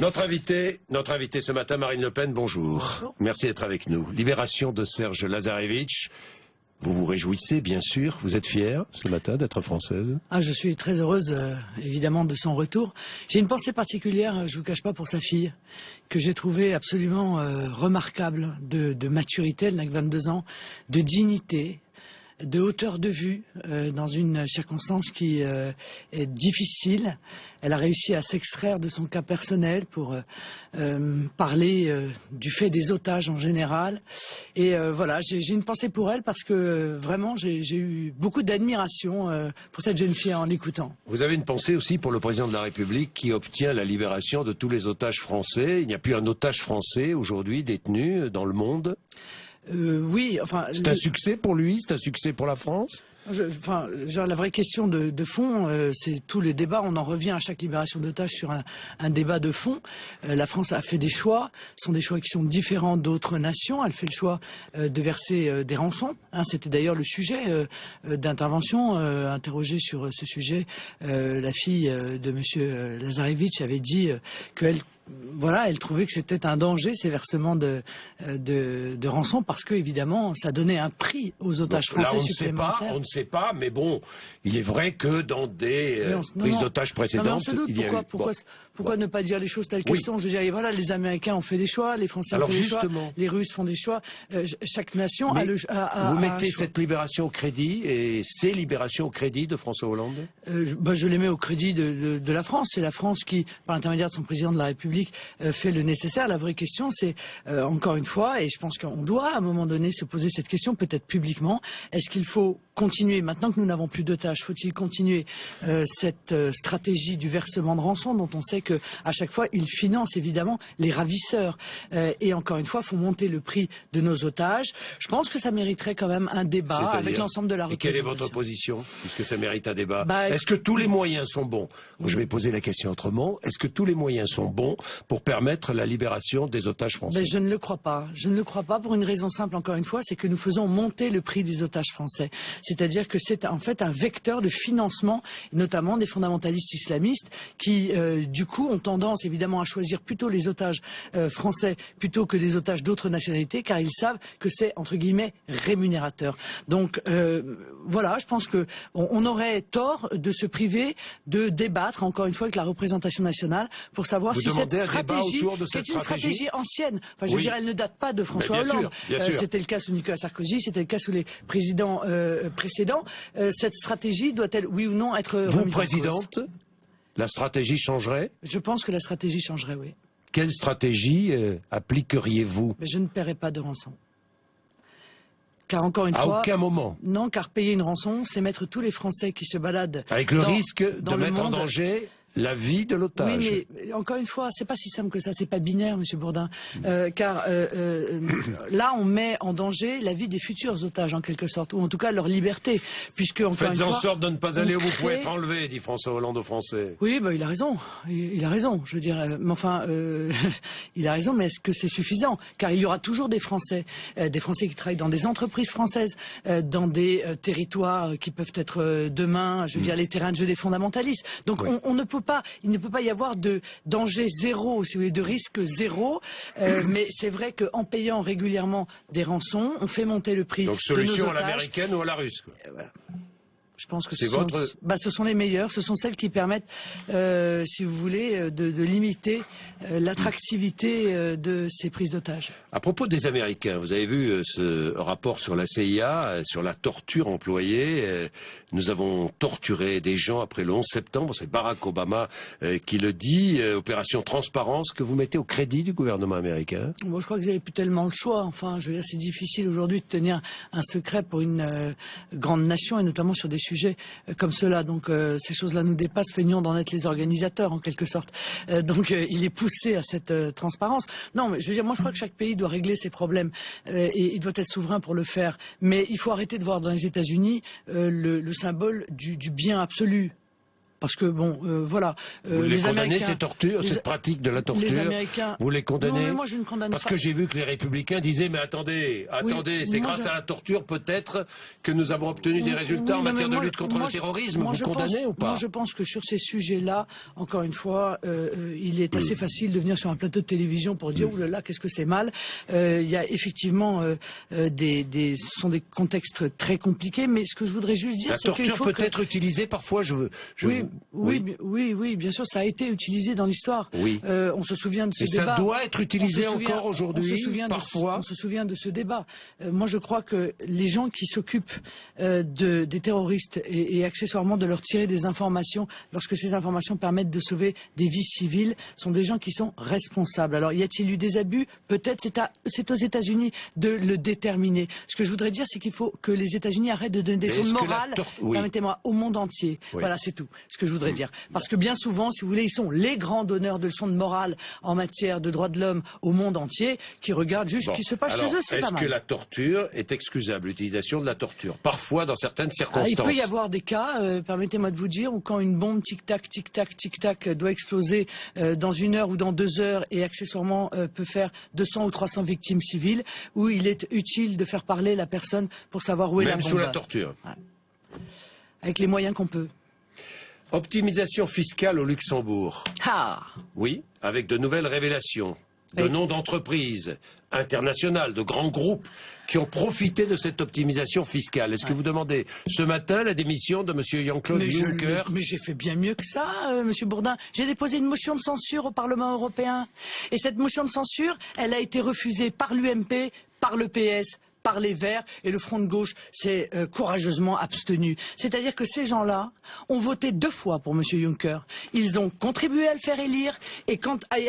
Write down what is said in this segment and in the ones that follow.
Notre invité ce matin, Marine Le Pen, bonjour. Bonjour. Merci d'être avec nous. Libération de Serge Lazarevitch. Vous vous réjouissez, bien sûr. Vous êtes fière ce matin d'être française? Je suis très heureuse, évidemment, de son retour. J'ai une pensée particulière, je ne vous cache pas, pour sa fille, que j'ai trouvée absolument remarquable, de maturité, elle n'a que 22 ans, de dignité, de hauteur de vue, dans une circonstance qui est difficile. Elle a réussi à s'extraire de son cas personnel pour parler du fait des otages en général. Et voilà, j'ai une pensée pour elle parce que vraiment j'ai eu beaucoup d'admiration pour cette jeune fille en l'écoutant. Vous avez une pensée aussi pour le président de la République qui obtient la libération de tous les otages français. Il n'y a plus un otage français aujourd'hui détenu dans le monde. Oui, enfin... C'est un succès pour lui, c'est un succès pour la France? La vraie question de fond, c'est tous les débats. On en revient à chaque libération d'otages sur un débat de fond. La France a fait des choix, ce sont des choix qui sont différents d'autres nations. Elle fait le choix de verser des rançons. C'était d'ailleurs le sujet d'intervention. Interrogée sur ce sujet, la fille de M. Lazarevitch avait dit qu'elle elle trouvait que c'était un danger ces versements de rançon parce que évidemment ça donnait un prix aux otages français supplémentaires. On ne sait pas, mais bon, il est vrai que dans des prises d'otages précédentes, il y a eu... Pourquoi ne pas dire les choses telles qu'elles sont? Je veux dire, voilà, les Américains ont fait des choix, les Français ont fait des choix, les Russes font des choix. Chaque nation a vous mettez un choix. Cette libération au crédit et ces libérations au crédit de François Hollande? Je les mets au crédit de la France. C'est la France qui, par l'intermédiaire de son président de la République, fait le nécessaire. La vraie question, c'est, encore une fois, et je pense qu'on doit à un moment donné se poser cette question, peut-être publiquement, est-ce qu'il faut continuer, maintenant que nous n'avons plus d'otages, faut-il continuer cette stratégie du versement de rançon dont on sait qu'à chaque fois, il finance évidemment les ravisseurs. Et encore une fois, il faut monter le prix de nos otages. Je pense que ça mériterait quand même un débat avec l'ensemble de la représentation. Et quelle est votre position, puisque ça mérite un débat? Est-ce que tous les moyens sont bons? Je vais poser la question autrement. Est-ce que tous les moyens sont bons pour permettre la libération des otages français? Je ne le crois pas. Je ne le crois pas pour une raison simple, encore une fois, c'est que nous faisons monter le prix des otages français. C'est-à-dire que c'est en fait un vecteur de financement, notamment des fondamentalistes islamistes, qui du coup ont tendance évidemment à choisir plutôt les otages français plutôt que les otages d'autres nationalités, car ils savent que c'est entre guillemets rémunérateur. Donc voilà, je pense que on aurait tort de se priver de débattre encore une fois avec la représentation nationale pour savoir si cette stratégie, qui est une stratégie ancienne, enfin je veux dire, elle ne date pas de François Hollande. C'était le cas sous Nicolas Sarkozy, c'était le cas sous les présidents précédents. Cette stratégie doit-elle, oui ou non, être remise en cause? Vous, présidente, la stratégie changerait? Je pense que la stratégie changerait, oui. Quelle stratégie appliqueriez-vous? Je ne paierai pas de rançon. Car encore une fois... À aucun moment? Non, car payer une rançon, c'est mettre tous les Français qui se baladent... Avec le risque de mettre en danger la vie de l'otage. Oui, mais encore une fois, c'est pas si simple que ça, c'est pas binaire, Monsieur Bourdin. Car là, on met en danger la vie des futurs otages, en quelque sorte, ou en tout cas leur liberté, puisque encore une fois... Faites en sorte de ne pas aller où vous pouvez être enlevé, dit François Hollande aux Français. Oui, il a raison. Il a raison, je veux dire. Mais enfin, il a raison, mais est-ce que c'est suffisant? Car il y aura toujours des Français qui travaillent dans des entreprises françaises, dans des territoires qui peuvent être demain, je veux dire, les terrains de jeu des fondamentalistes. Donc il ne peut pas y avoir de danger zéro, si vous voulez, de risque zéro, mais c'est vrai qu'en payant régulièrement des rançons, on fait monter le prix de nos otages. Donc solution à l'américaine ou à la russe, quoi. Voilà. Je pense que ce sont les meilleures, ce sont celles qui permettent, si vous voulez, de limiter l'attractivité de ces prises d'otages. À propos des Américains, vous avez vu ce rapport sur la CIA, sur la torture employée. Nous avons torturé des gens après le 11 septembre, c'est Barack Obama qui le dit, opération transparence que vous mettez au crédit du gouvernement américain. Bon, je crois que vous n'avez plus tellement le choix. Enfin, je veux dire, c'est difficile aujourd'hui de tenir un secret pour une grande nation, et notamment sur des sujets comme cela. Donc ces choses-là nous dépassent, feignons d'en être les organisateurs en quelque sorte. Donc il est poussé à cette transparence. Non, mais je veux dire, moi je crois que chaque pays doit régler ses problèmes et il doit être souverain pour le faire. Mais il faut arrêter de voir dans les États-Unis le symbole du bien absolu. parce que bon, voilà. Vous les condamnez, ces tortures, cette pratique de la torture? Les Américains. Vous les condamnez? Non, mais moi je ne condamne pas. Parce que j'ai vu que les Républicains disaient, mais attendez, c'est grâce à la torture peut-être que nous avons obtenu des résultats en matière de lutte contre le terrorisme. Vous condamnez ou pas? Moi je pense que sur ces sujets-là, encore une fois, il est assez facile de venir sur un plateau de télévision pour dire, oulala, qu'est-ce que c'est mal. Il y a effectivement ce sont des contextes très compliqués, mais ce que je voudrais juste dire, c'est qu'il faut peut être utilisée parfois. Oui, bien sûr, ça a été utilisé dans l'histoire. Oui. On se souvient de ce débat. Ça doit être utilisé encore aujourd'hui, parfois. On se souvient de ce débat. Moi, je crois que les gens qui s'occupent des terroristes et accessoirement de leur tirer des informations, lorsque ces informations permettent de sauver des vies civiles, sont des gens qui sont responsables. Alors, y a-t-il eu des abus? Peut-être, c'est aux États-Unis de le déterminer. Ce que je voudrais dire, c'est qu'il faut que les États-Unis arrêtent de donner des leçons morales, permettez-moi, au monde entier. Oui. Voilà, c'est tout ce que je voudrais dire. Parce que bien souvent, si vous voulez, ils sont les grands donneurs de leçons de morale en matière de droits de l'homme au monde entier, qui regardent juste ce qui se passe chez eux, c'est pas mal. Est-ce que la torture est excusable, l'utilisation de la torture? Parfois, dans certaines circonstances. Il peut y avoir des cas, permettez-moi de vous dire, où quand une bombe tic-tac, tic-tac, tic-tac doit exploser dans 1 heure ou dans 2 heures et accessoirement peut faire 200 ou 300 victimes civiles, où il est utile de faire parler la personne pour savoir où est la bombe. Même sous la torture. Ouais. Avec les moyens qu'on peut. Optimisation fiscale au Luxembourg. Ah. Oui, avec de nouvelles révélations, de noms d'entreprises internationales, de grands groupes qui ont profité de cette optimisation fiscale. Est-ce que vous demandez ce matin la démission de M. Jean-Claude Juncker? Mais j'ai fait bien mieux que ça, M. Bourdin. J'ai déposé une motion de censure au Parlement européen. Et cette motion de censure, elle a été refusée par l'UMP, par le PS, par les Verts, et le Front de gauche s'est courageusement abstenu. C'est-à-dire que ces gens-là ont voté 2 fois pour M. Juncker. Ils ont contribué à le faire élire, et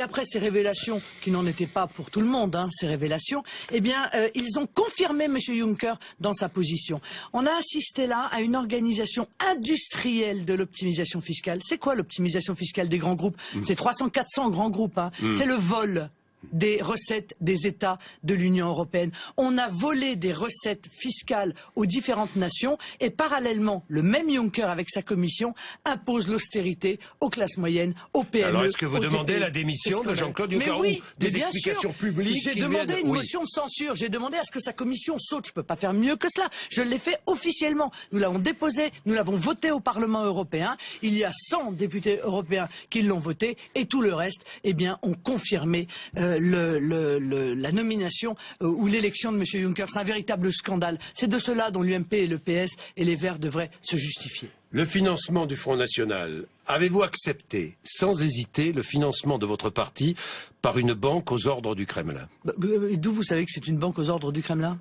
après ces révélations, qui n'en étaient pas pour tout le monde, ces révélations, eh bien, ils ont confirmé M. Juncker dans sa position. On a assisté là à une organisation industrielle de l'optimisation fiscale. C'est quoi l'optimisation fiscale des grands groupes? C'est 300-400 grands groupes. C'est le vol des recettes des États de l'Union européenne. On a volé des recettes fiscales aux différentes nations et parallèlement, le même Juncker avec sa commission impose l'austérité aux classes moyennes, aux PME. Alors est-ce que vous demandez la démission de Jean-Claude Juncker? Mais oui, des explications publiques? J'ai demandé une motion de censure, j'ai demandé à ce que sa commission saute. Je ne peux pas faire mieux que cela. Je l'ai fait officiellement. Nous l'avons déposé, nous l'avons voté au Parlement européen. Il y a 100 députés européens qui l'ont voté et tout le reste, eh bien, ont confirmé la nomination ou l'élection de M. Juncker. C'est un véritable scandale. C'est de cela dont l'UMP et le PS et les Verts devraient se justifier. Le financement du Front National. Avez-vous accepté, sans hésiter, le financement de votre parti par une banque aux ordres du Kremlin? D'où vous savez que c'est une banque aux ordres du Kremlin?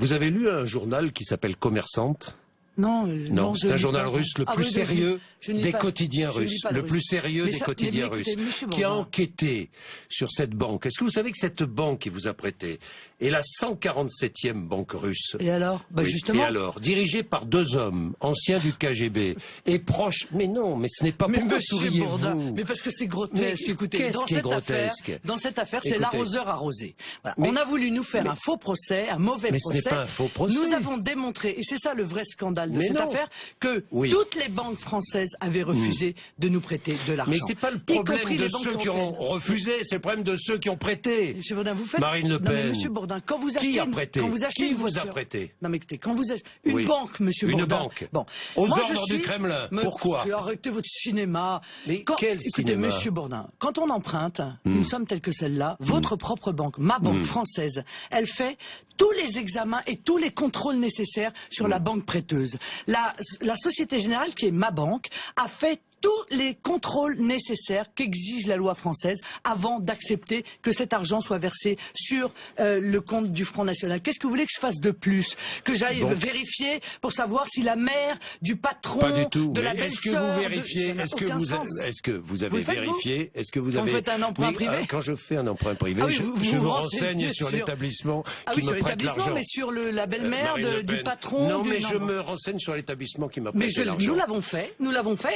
Vous avez lu un journal qui s'appelle Commerçante? Non, c'est un journal russe le plus sérieux des quotidiens russes, le plus sérieux des quotidiens russes, qui a enquêté sur cette banque. Est-ce que vous savez que cette banque qui vous a prêté est la 147e banque russe? Et alors justement. Et alors, dirigée par 2 hommes, anciens du KGB, et proches... Mais non, mais ce n'est pas pourquoi souriez-vous? Mais parce que c'est grotesque. Écoutez, qu'est-ce qui est grotesque? Dans cette affaire, c'est l'arroseur arrosé. Voilà. On a voulu nous faire un faux procès, un mauvais procès. Mais ce n'est pas un faux procès. Nous avons démontré, et c'est ça le vrai scandale de cette affaire, que toutes les banques françaises avaient refusé de nous prêter de l'argent. Mais c'est pas le problème de ceux qui ont refusé, c'est le problème de ceux qui ont prêté. Monsieur Bourdin, vous faites... Marine Le Pen. Non, mais Monsieur Bourdin, quand vous achetez... Qui a prêté? Qui vous a prêté? Non mais écoutez, quand vous achetez... Une banque, Monsieur Bourdin. Une banque. Bon. Aux ordres du Kremlin. Pourquoi? Arrêtez votre cinéma. Mais quel cinéma? Écoutez, Monsieur Bourdin, quand on emprunte une somme telle que celle-là, votre propre banque, ma banque française, elle fait tous les examens et tous les contrôles nécessaires sur la banque prêteuse. La Société Générale, qui est ma banque, a fait tous les contrôles nécessaires qu'exige la loi française avant d'accepter que cet argent soit versé sur le compte du Front National. Qu'est-ce que vous voulez que je fasse de plus? Que j'aille vérifier pour savoir si la mère du patron, pas du tout. de la belle-sœur... Est-ce que vous avez vérifié? Est-ce que vous avez... Quand vous faites un emprunt privé? Quand je fais un emprunt privé, je me renseigne sur l'établissement qui me prête l'argent. Mais sur la belle-mère du patron... Non, mais je me renseigne sur l'établissement qui m'a prêté l'argent. Nous l'avons fait,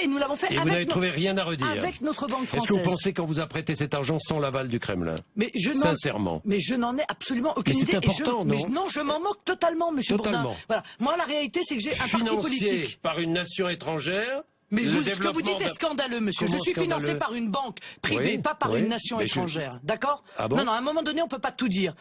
et nous l'avons fait et vous n'avez trouvé rien à redire. Avec notre banque française. Est-ce que vous pensez qu'on vous a prêté cet argent sans l'aval du Kremlin? Sincèrement. Mais je n'en ai absolument aucune idée. Mais c'est important, non? Non, je m'en moque totalement, Monsieur Bourdin. Voilà. Moi, la réalité, c'est que j'ai un parti politique. Financé par une nation étrangère, Mais le ce que vous développement dites est scandaleux, monsieur. Comment Je suis financé scandaleux? par une banque privée, Oui, pas par oui, une nation mais étrangère. D'accord? Ah bon? Non, à un moment donné, on peut pas tout dire.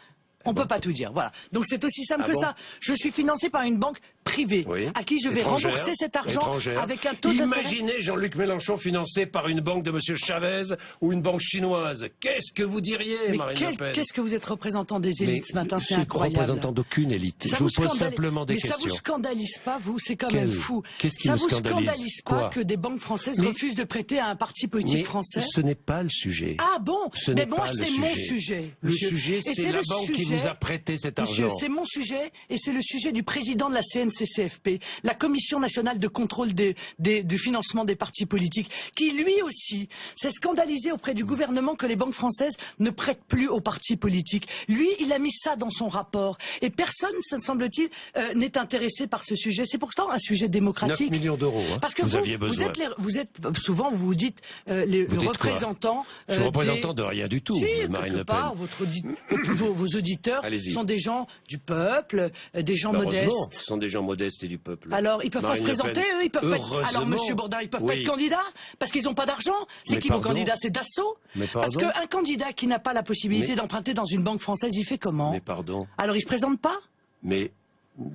On peut pas tout dire, voilà. Donc c'est aussi simple Ah que bon? ça. Je suis financé par une banque privée, Oui. à qui je vais Étrangère, rembourser cet argent étrangère. avec un taux d'intérêt. Imaginez Jean-Luc Mélenchon financé par une banque de M. Chavez ou une banque chinoise. Qu'est-ce que vous diriez, Mais Marine Le Pen? qu'est-ce que vous êtes représentant des élites ce matin? C'est je suis incroyable. représentant d'aucune élite. Ça Je vous pose scandalise- simplement des mais questions. ça vous scandalise pas, vous? C'est quand Quel- même fou. qu'est-ce qui ça me vous scandalise? scandalise pas Quoi? que des banques françaises Mais- refusent de prêter à un parti politique Mais français? ce n'est pas le sujet. Ah bon? Ce Mais n'est moi, pas le c'est mon sujet. sujet. Le monsieur. sujet, Et c'est la le banque qui sujet- vous a prêté cet Monsieur, argent. c'est mon sujet et c'est le sujet du président de la CNCCFP, la Commission nationale de contrôle du financement des partis politiques, qui lui aussi s'est scandalisé auprès du gouvernement que les banques françaises ne prêtent plus aux partis politiques. Lui, il a mis ça dans son rapport et personne, semble-t-il, n'est intéressé par ce sujet. C'est pourtant un sujet 9 démocratique. millions d'euros, hein, Parce que vous aviez besoin. vous êtes souvent, vous vous dites, le Vous dites quoi? représentant. Je suis représentant de rien du tout, Si, Marine quelque Le Pen. part, vos auditeurs Allez-y. sont des gens du peuple, des gens modestes. Heureusement, ce sont des gens modestes et du peuple. Alors, ils peuvent pas se Marine Le Pen. présenter, eux, ils peuvent pas être... Heureusement. Alors, monsieur Bourdin, ils peuvent pas Oui. être candidats parce qu'ils n'ont pas d'argent. C'est Mais qui vos pardon. candidats? C'est Dassault. Mais Parce pardon. qu'un candidat qui n'a pas la possibilité Mais- d'emprunter dans une banque française, il fait comment? Mais pardon. Alors, il se présente pas? Mais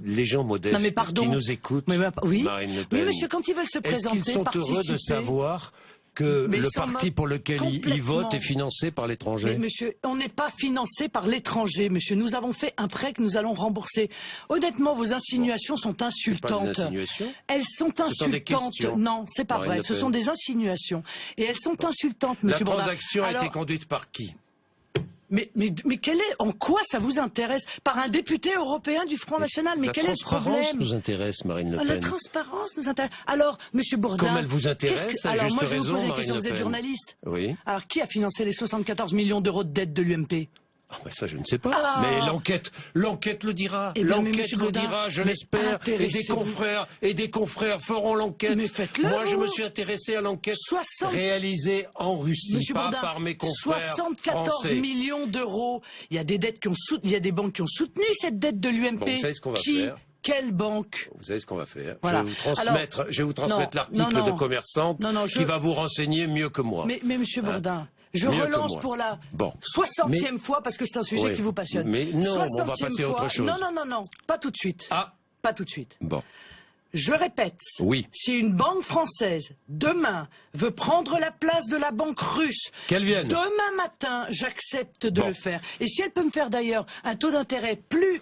les gens modestes Non, mais pardon. qui nous écoutent, Oui. Marine Le Pen, Oui, monsieur, quand ils veulent se est-ce présenter, qu'ils sont heureux de participer... savoir que Mais le ils s'en parti moquent pour lequel ils complètement. votent est financé par l'étranger? Mais monsieur, on n'est pas financé par l'étranger, monsieur. Nous avons fait un prêt que nous allons rembourser. Honnêtement, vos insinuations sont C'est pas une insultantes. insinuation. Elles sont sont des insultantes. questions. Non, c'est pas Marine vrai. Le Ce Pen. sont des insinuations. Et elles sont insultantes, La monsieur Bourdin. transaction a Alors, été conduite par qui? mais en quoi ça vous intéresse? Par un député européen du Front National? Mais La quel est le transparence problème? nous intéresse, Marine Le Ah, la Pen. transparence nous intéresse. Alors, monsieur Bourdin... Comme elle vous intéresse, qu'est-ce que- à Alors, juste moi, je vous raison, pose la Marine question. Le Vous êtes Pen. journaliste? Oui. Alors, qui a financé les 74 millions d'euros de dette de l'UMP? Ah, ben ça, je ne sais pas. Ah. Mais l'enquête le dira. Eh bien, mais L'enquête monsieur le Bourdin, dira, je mais l'espère. intéressez-vous. Et des confrères feront l'enquête. Mais faites-le, Moi, je vous. me suis intéressé à l'enquête 60 réalisée en Russie, Monsieur pas Bourdin, par mes confrères 74 français. millions d'euros. Il y a des dettes il y a des banques qui ont soutenu cette dette de l'UMP. Bon, vous savez ce qu'on va Qui? faire? Quelle banque? Vous savez ce qu'on va faire? Voilà. Je vais vous transmettre non, l'article non, de Commerçante non, qui va vous renseigner mieux que moi. Mais monsieur Hein? Bourdin, je Mieux que relance moi. pour la Bon. 60e fois parce que c'est un sujet Oui. qui vous passionne. Mais non, on va 60e passer à autre fois. chose. Non, pas tout de suite. Ah, Pas tout de suite. bon. Je répète, Oui. si une banque française, demain, veut prendre la place de la banque russe, Qu'elle vienne. demain matin, j'accepte de Bon. le faire. Et si elle peut me faire d'ailleurs un taux d'intérêt plus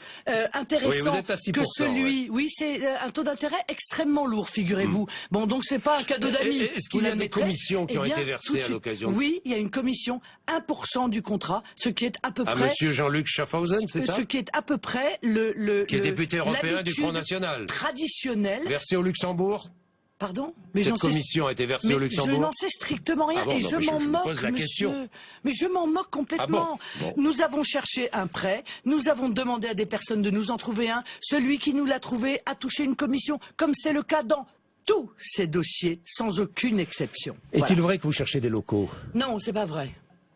intéressant Oui, vous êtes à 6%, que celui... Oui, c'est un taux d'intérêt extrêmement lourd, figurez-vous. Bon, donc c'est pas un cadeau d'amis. Est-ce qu'il y a des commissions qui ont été versées tout de à suite. l'occasion? Oui, il y a une commission, 1% du contrat, ce qui est à peu À près... monsieur Jean-Luc Schaffhausen, c'est ça? Ce qui est à peu près Qui est député européen du Front l'habitude National. traditionnelle. Versé au Luxembourg? Pardon? Cette j'en sais- commission a été versée mais au je Luxembourg? n'en sais strictement rien Ah bon, et non, je mais m'en je vous moque, pose la question. monsieur. Mais je m'en moque complètement. Ah bon? Bon. Nous avons cherché un prêt, nous avons demandé à des personnes de nous en trouver un. Celui qui nous l'a trouvé a touché une commission, comme c'est le cas dans tous ces dossiers, sans aucune exception. Est-il Voilà. vrai que vous cherchez des locaux? Non, c'est pas vrai.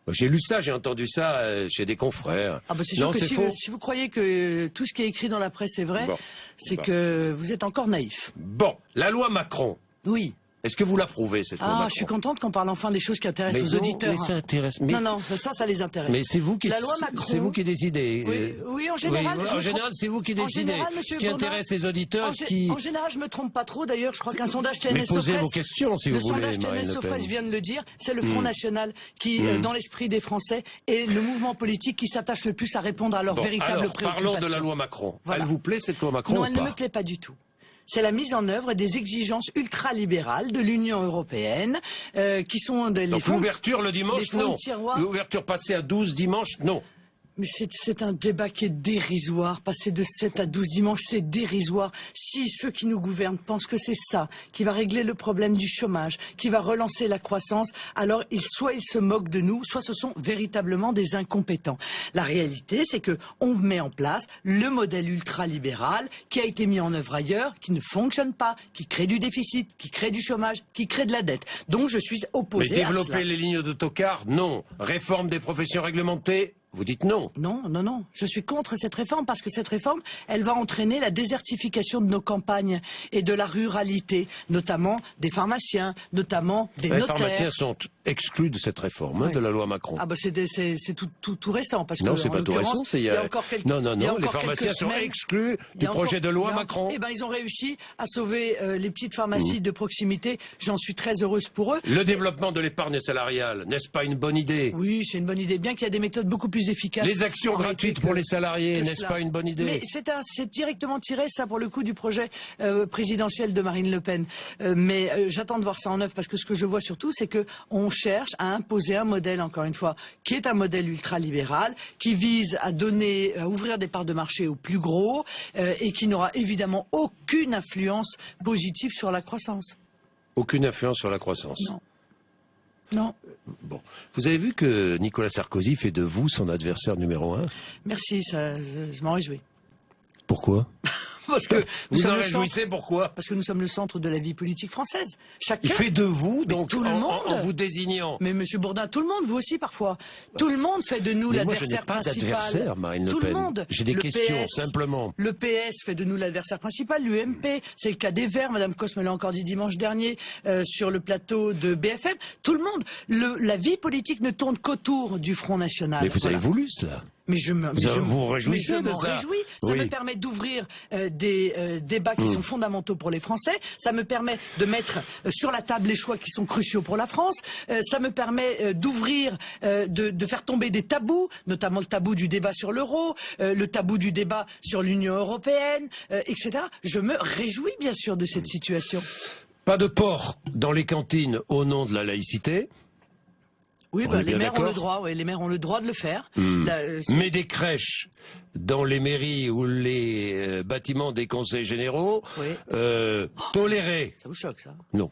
J'ai lu ça, j'ai entendu ça chez des confrères. Ah bah c'est sûr Non, que c'est si faux. vous croyez que tout ce qui est écrit dans la presse est vrai, Bon. c'est Bon. que vous êtes encore naïf. Bon, la loi Macron, Oui. est-ce que vous l'approuvez, cette loi Ah, Macron? je suis contente qu'on parle enfin des choses qui intéressent Mais aux non, auditeurs. mais ça intéresse. Mais, Non, ça les intéresse. mais c'est vous qui, La loi Macron- c'est vous qui décidez. Oui, en général. Oui, je en me général, trompe- c'est vous qui en décidez. général, Ce monsieur qui Bourdin, intéresse les auditeurs, En, ce qui... en général, je me trompe pas trop. D'ailleurs, je crois qu'un sondage TNS Mais posez Sofres- vos questions, si le vous voulez, sondage Marine TNS Le Pen. Sofres vient de le dire. C'est le Front National qui, dans l'esprit des Français, est le mouvement politique qui s'attache le plus à répondre à leurs Bon, véritables alors, préoccupations. parlons de la loi Macron. Voilà. Elle vous plaît, cette loi Macron, Non, ou elle ne pas? me plaît pas du tout. C'est la mise en œuvre des exigences ultralibérales de l'Union européenne, qui sont les Donc fonds- l'ouverture le dimanche, les fonds non. de tiroir. L'ouverture passée à 12 dimanche, non. Mais c'est un débat qui est dérisoire. Passer de 7 à 12 dimanches, c'est dérisoire. Si ceux qui nous gouvernent pensent que c'est ça qui va régler le problème du chômage, qui va relancer la croissance, alors soit ils se moquent de nous, soit ce sont véritablement des incompétents. La réalité, c'est que on met en place le modèle ultralibéral qui a été mis en œuvre ailleurs, qui ne fonctionne pas, qui crée du déficit, qui crée du chômage, qui crée de la dette. Donc je suis Mais opposé à développer cela. les lignes d'autocar, non. Réforme des professions réglementées, Vous dites non. Non, non, non. Je suis contre cette réforme parce que cette réforme, elle va entraîner la désertification de nos campagnes et de la ruralité, notamment des pharmaciens, notamment des Les notaires. pharmaciens sont exclus de cette réforme, Oui. de la loi Macron. Ah bah c'est tout récent. Parce Non, que, c'est en pas tout récent. l'occurrence, il y a encore quelques, Non, il y a les encore pharmaciens quelques sont semaines, exclus il y du a projet encore- de loi il y a- Macron. Eh ben, ils ont réussi à sauver les petites pharmacies de proximité. J'en suis très heureuse pour eux. Le développement de l'épargne salariale, n'est-ce pas une bonne idée? Oui, c'est une bonne idée. Bien qu'il y a des méthodes beaucoup plus efficaces. Les actions en réalité gratuites pour les salariés, que n'est-ce cela. pas une bonne idée? Mais c'est directement tiré, ça, pour le coup, du projet présidentiel de Marine Le Pen. Mais j'attends de voir ça en œuvre, parce que ce que je vois surtout, c'est qu'on cherche à imposer un modèle, encore une fois, qui est un modèle ultralibéral, qui vise à ouvrir des parts de marché aux plus gros, et qui n'aura évidemment aucune influence positive sur la croissance. Aucune influence sur la croissance. Non. Non. Bon. Vous avez vu que Nicolas Sarkozy fait de vous son adversaire numéro 1? Merci, je m'en réjouis. Pourquoi? Parce que nous Vous sommes en le réjouissez, pourquoi? Parce que nous sommes le centre de la vie politique française. Chacun. Il fait de vous, donc, tout le monde. en vous désignant. Mais Monsieur Bourdin, tout le monde, vous aussi parfois. Tout le monde fait de nous Mais moi, je l'adversaire n'ai pas principal. d'adversaire, Marine Le Tout Pen. le monde. J'ai des Le questions, PS, simplement. Le PS fait de nous l'adversaire principal, l'UMP, c'est le cas des Verts, Madame Cosme l'a encore dit dimanche dernier sur le plateau de BFM. Tout le monde. La vie politique ne tourne qu'autour du Front National. Mais vous Voilà. avez voulu cela. Mais je vous réjouissez mais je de m'en ça. réjouis. Ça Oui. me permet d'ouvrir des débats qui sont fondamentaux pour les Français. Ça me permet de mettre sur la table les choix qui sont cruciaux pour la France. Ça me permet d'ouvrir, de faire tomber des tabous, notamment le tabou du débat sur l'euro, le tabou du débat sur l'Union européenne, etc. Je me réjouis bien sûr de cette situation. Pas de porc dans les cantines au nom de la laïcité. Oui, On est les bien maires ont le d'accord. droit. Oui, les maires ont le droit de le faire. Mais des crèches dans les mairies ou les bâtiments des conseils généraux, Oui. tolérées. Ça vous choque, ça? Non.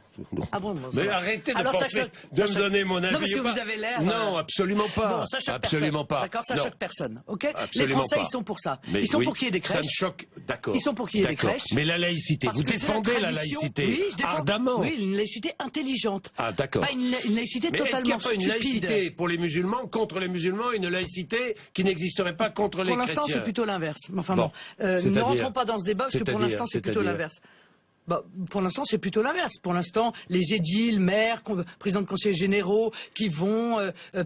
Ah bon, bon, ça Mais va. arrêtez de Alors, ça penser, choque- de ça me choque- donner mon avis. Non, parce que ou pas. vous avez l'air... Non, absolument pas. Bon, ça choque Absolument personne. pas. D'accord, ça Non. choque personne. Ok. Les Absolument Français, pas. ils sont pour ça. Mais Ils sont oui, pour qu'il y ait des ça crèches. me choque, d'accord. Ils sont pour qu'il y ait des D'accord. crèches. Mais la laïcité, Parce vous que c'est défendez la tradition. laïcité Oui, je défends. ardemment. Oui, une laïcité intelligente. Ah, d'accord. Pas une laïcité Mais est-ce qu'il n'y totalement a pas une stupide. laïcité pour les musulmans, contre les musulmans, une laïcité qui n'existerait pas contre les Pour l'instant, chrétiens? c'est plutôt l'inverse. Enfin Bon. bon, ne C'est-à-dire- rentrons pas dans ce débat parce que pour c'est-à-dire- l'instant, c'est plutôt c'est-à-dire- l'inverse. Bah, pour l'instant, c'est plutôt l'inverse. Pour l'instant, les édiles, maires, présidents de conseils généraux qui vont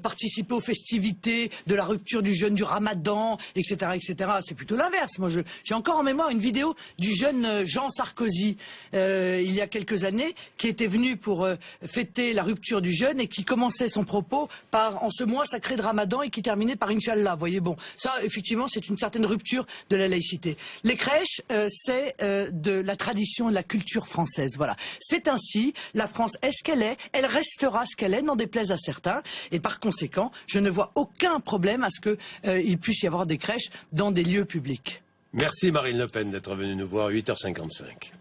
participer aux festivités de la rupture du jeûne du Ramadan, etc., etc. C'est plutôt l'inverse. Moi, j'ai encore en mémoire une vidéo du jeune Jean Sarkozy il y a quelques années qui était venu pour fêter la rupture du jeûne et qui commençait son propos par en ce mois sacré de Ramadan et qui terminait par Inch'Allah. Vous voyez, bon, ça, effectivement, c'est une certaine rupture de la laïcité. Les crèches, c'est de la tradition et de la culture française. Voilà. C'est ainsi, la France est ce qu'elle est, elle restera ce qu'elle est, n'en déplaise à certains, et par conséquent, je ne vois aucun problème à ce qu'il puisse y avoir des crèches dans des lieux publics. Merci Marine Le Pen d'être venue nous voir à 8h55.